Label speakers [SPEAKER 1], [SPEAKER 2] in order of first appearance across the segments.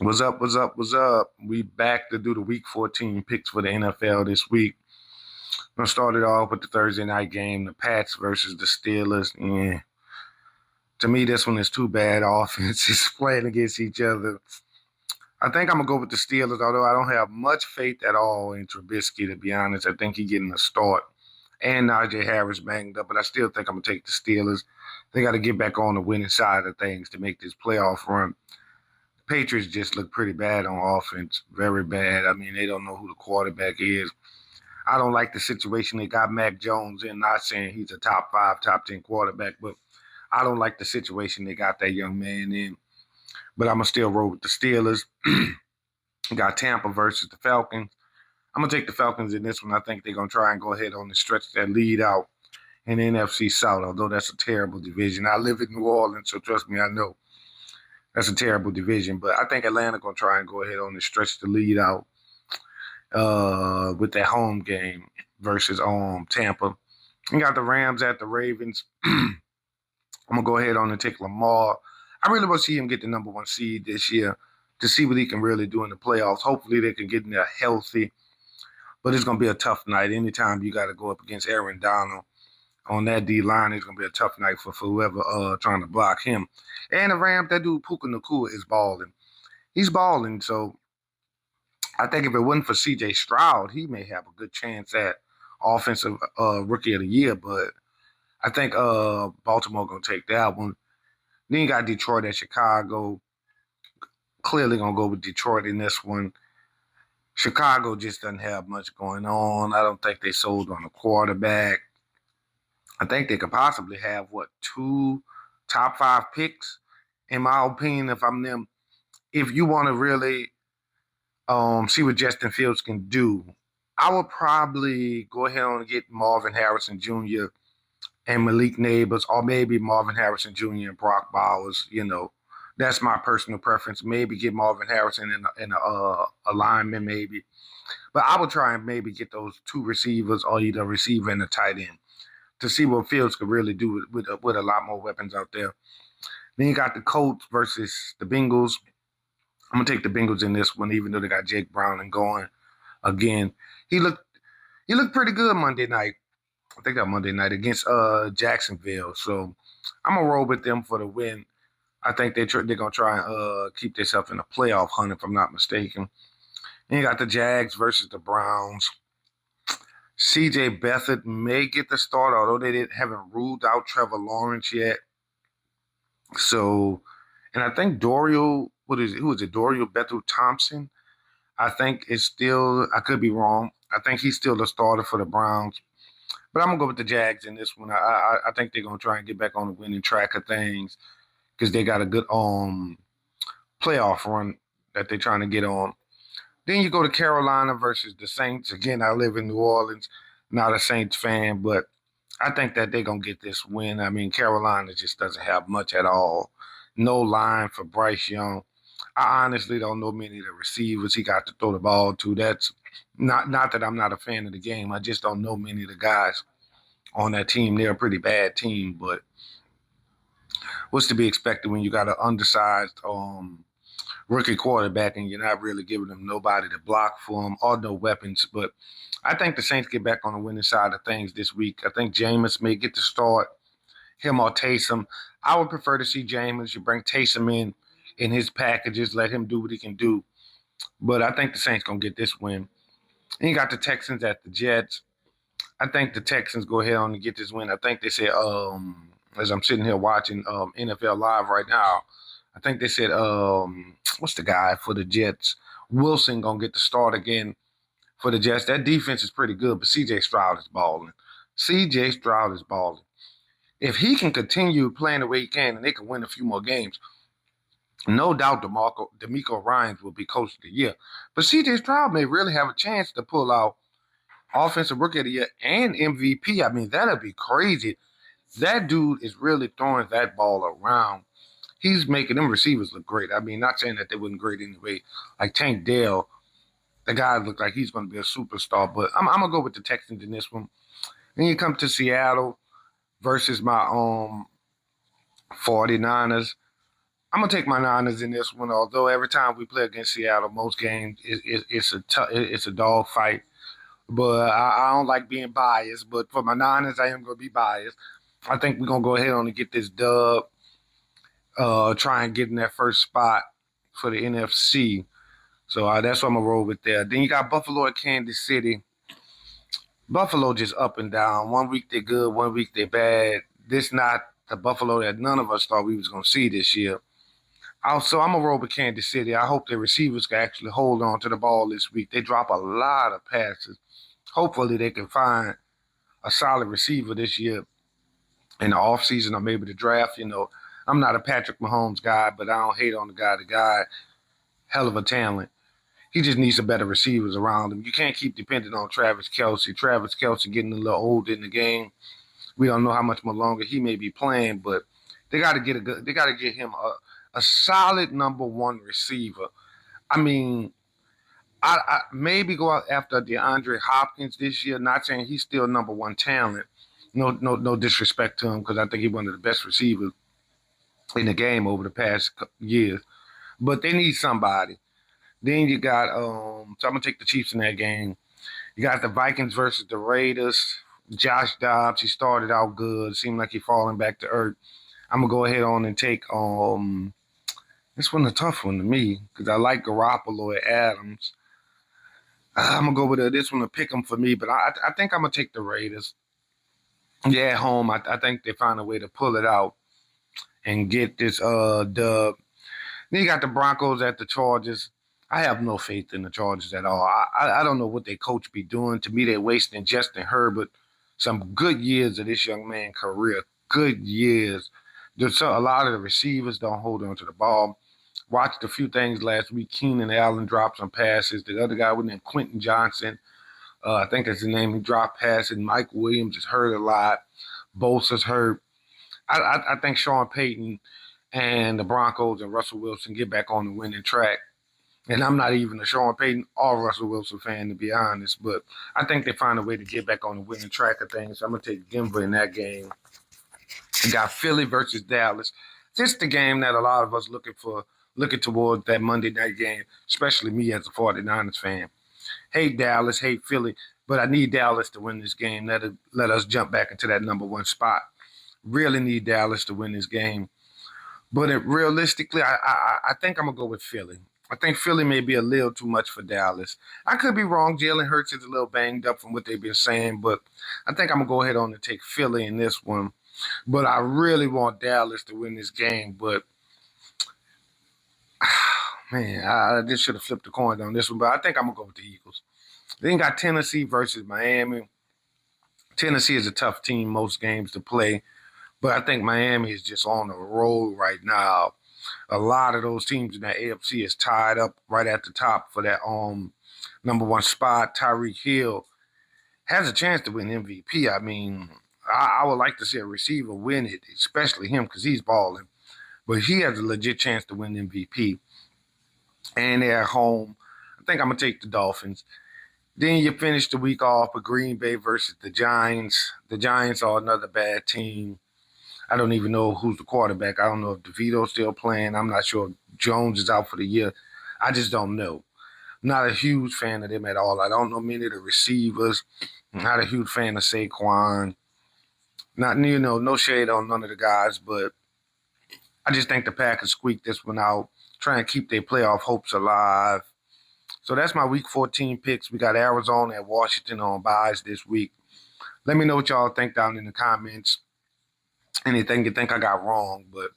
[SPEAKER 1] What's up? What's up? What's up? We back to do the Week 14 picks for the NFL this week. Gonna start it off with the Thursday night game, the Pats versus the Steelers. And to me, this one is too bad offenses playing against each other. I think I'm gonna go with the Steelers, although I don't have much faith at all in Trubisky. To be honest, I think he's getting a start, and Najee Harris banged up, but I still think I'm gonna take the Steelers. They got to get back on the winning side of things to make this playoff run. Patriots just look pretty bad on offense, very bad. I mean, they don't know who the quarterback is. I don't like the situation they got Mac Jones in. Not saying he's a top five, top 10 quarterback, but I don't like the situation they got that young man in. But I'm going to still roll with the Steelers. Got Tampa versus the Falcons. I'm going to take the Falcons in this one. I think they're going to try and go ahead on and stretch that lead out in the NFC South, although that's a terrible division. I live in New Orleans, so trust me, I know. That's a terrible division, but I think Atlanta gonna try and go ahead on and stretch the lead out with that home game versus Tampa. You got the Rams at the Ravens. I'm gonna go ahead on and take Lamar. I really want to see him get the number one seed this year to see what he can really do in the playoffs. Hopefully they can get in there healthy, but it's gonna be a tough night. Anytime you got to go up against Aaron Donald on that D line, it's gonna be a tough night for whoever trying to block him. And the Rams, that dude Puka Nacua is balling. He's balling, so I think if it wasn't for C.J. Stroud, he may have a good chance at offensive rookie of the year. But I think Baltimore gonna take that one. Then you got Detroit at Chicago. Clearly gonna go with Detroit in this one. Chicago just doesn't have much going on. I don't think they sold on the quarterback. I think they could possibly have two top five picks, in my opinion, if I'm them. If you want to really see what Justin Fields can do, I would probably go ahead and get Marvin Harrison Jr. and Malik Neighbors, or maybe Marvin Harrison Jr. and Brock Bowers. That's my personal preference. Maybe get Marvin Harrison in a lineman, maybe. But I would try and maybe get those two receivers, or either a receiver and a tight end, to see what Fields could really do with a lot more weapons out there. Then you got the Colts versus the Bengals. I'm gonna take the Bengals in this one, even though they got Jake Browning going again. He looked pretty good Monday night. I think that Monday night against Jacksonville. So I'm gonna roll with them for the win. I think they're gonna try and keep themselves in a playoff hunt, if I'm not mistaken. Then you got the Jags versus the Browns. C.J. Beathard may get the start, although they haven't ruled out Trevor Lawrence yet. So, and I think Dorial Bethel Thompson? I think it's still, I could be wrong. I think he's still the starter for the Browns. But I'm going to go with the Jags in this one. I think they're going to try and get back on the winning track of things because they got a good playoff run that they're trying to get on. Then you go to Carolina versus the Saints. Again, I live in New Orleans, not a Saints fan, but I think that they're going to get this win. I mean, Carolina just doesn't have much at all. No line for Bryce Young. I honestly don't know many of the receivers he got to throw the ball to. That's not that I'm not a fan of the game. I just don't know many of the guys on that team. They're a pretty bad team, but what's to be expected when you got an undersized rookie quarterback and you're not really giving them nobody to block for them or no weapons. But I think the Saints get back on the winning side of things this week. I think Jameis may get the start, him or Taysom. I would prefer to see Jameis. You bring Taysom in his packages, let him do what he can do. But I think the Saints going to get this win. And you got the Texans at the Jets. I think the Texans go ahead on and get this win. I think they said, as I'm sitting here watching NFL Live right now, I think they said, what's the guy for the Jets? Wilson going to get the start again for the Jets. That defense is pretty good, but C.J. Stroud is balling. C.J. Stroud is balling. If he can continue playing the way he can and they can win a few more games, no doubt DeMeco Ryans will be coach of the year. But C.J. Stroud may really have a chance to pull out Offensive Rookie of the Year and MVP. I mean, that'd be crazy. That dude is really throwing that ball around. He's making them receivers look great. I mean, not saying that they wasn't great anyway. Like Tank Dell, the guy looked like he's going to be a superstar. But I'm going to go with the Texans in this one. Then you come to Seattle versus my 49ers. I'm gonna take my Niners in this one. Although every time we play against Seattle, most games it's a dog fight. But I don't like being biased. But for my Niners, I am gonna be biased. I think we're gonna go ahead on and get this dub. Try and get in that first spot for the NFC. So that's what I'm gonna roll with there. Then you got Buffalo at Kansas City. Buffalo just up and down. One week they're good, one week they're bad. This not the Buffalo that none of us thought we was gonna see this year. Also, I'm gonna roll with Kansas City. I hope their receivers can actually hold on to the ball this week. They drop a lot of passes. Hopefully they can find a solid receiver this year in the offseason or maybe the draft. I'm not a Patrick Mahomes guy, but I don't hate on the guy. The guy, hell of a talent. He just needs some better receivers around him. You can't keep depending on Travis Kelce. Travis Kelce getting a little old in the game. We don't know how much more longer he may be playing, but they got to get they got to get him a solid number one receiver. I mean, I maybe go out after DeAndre Hopkins this year. Not saying he's still number one talent. No disrespect to him because I think he's one of the best receivers in the game over the past years. But they need somebody. Then you got so I'm gonna take the Chiefs in that game. You got the Vikings versus the Raiders. Josh Dobbs, he started out good. Seemed like he's falling back to earth. I'm gonna go ahead on and take this one a tough one to me because I like Garoppolo and Adams. I'm gonna go with this one to pick them for me, but I think I'm gonna take the Raiders. Yeah, at home, I think they find a way to pull it out and get this dub. Then you got the Broncos at the Chargers. I have no faith in the Chargers at all. I don't know what their coach be doing. To me, they're wasting Justin Herbert some good years of this young man's career. Good years. A lot of the receivers don't hold on to the ball. Watched a few things last week. Keenan Allen dropped some passes. The other guy was named Quentin Johnson. I think that's his name. He dropped passes. Mike Williams is hurt a lot. Bosa's hurt. I think Sean Payton and the Broncos and Russell Wilson get back on the winning track. And I'm not even a Sean Payton or Russell Wilson fan, to be honest, but I think they find a way to get back on the winning track of things. So I'm going to take Denver in that game. You got Philly versus Dallas. This is the game that a lot of us looking towards that Monday night game, especially me as a 49ers fan. Hate Dallas, hate Philly, but I need Dallas to win this game. Let us jump back into that number one spot. Really need Dallas to win this game. But realistically, I think I'm going to go with Philly. I think Philly may be a little too much for Dallas. I could be wrong. Jalen Hurts is a little banged up from what they've been saying, but I think I'm going to go ahead on and take Philly in this one. But I really want Dallas to win this game. But, man, I just should have flipped the coin on this one. But I think I'm going to go with the Eagles. Then got Tennessee versus Miami. Tennessee is a tough team most games to play. But I think Miami is just on the roll right now. A lot of those teams in that AFC is tied up right at the top for that number one spot. Tyreek Hill has a chance to win MVP. I mean, I would like to see a receiver win it, especially him because he's balling. But he has a legit chance to win MVP. And they're at home. I think I'm going to take the Dolphins. Then you finish the week off with Green Bay versus the Giants. The Giants are another bad team. I don't even know who's the quarterback. I don't know if DeVito's still playing. I'm not sure if Jones is out for the year. I just don't know. I'm not a huge fan of them at all. I don't know many of the receivers. I'm not a huge fan of Saquon. No shade on none of the guys, but I just think the Packers squeaked this one out, trying to keep their playoff hopes alive. So that's my Week 14 picks. We got Arizona and Washington on byes this week. Let me know what y'all think down in the comments. Anything you think I got wrong, but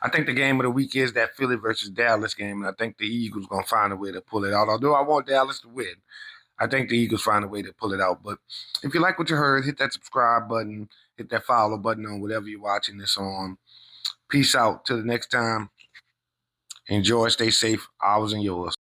[SPEAKER 1] I think the game of the week is that Philly versus Dallas game, and I think the Eagles going to find a way to pull it out. Although I want Dallas to win, I think the Eagles find a way to pull it out. But if you like what you heard, hit that subscribe button, hit that follow button on whatever you're watching this on. Peace out. Till the next time. Enjoy. Stay safe. Ours and yours.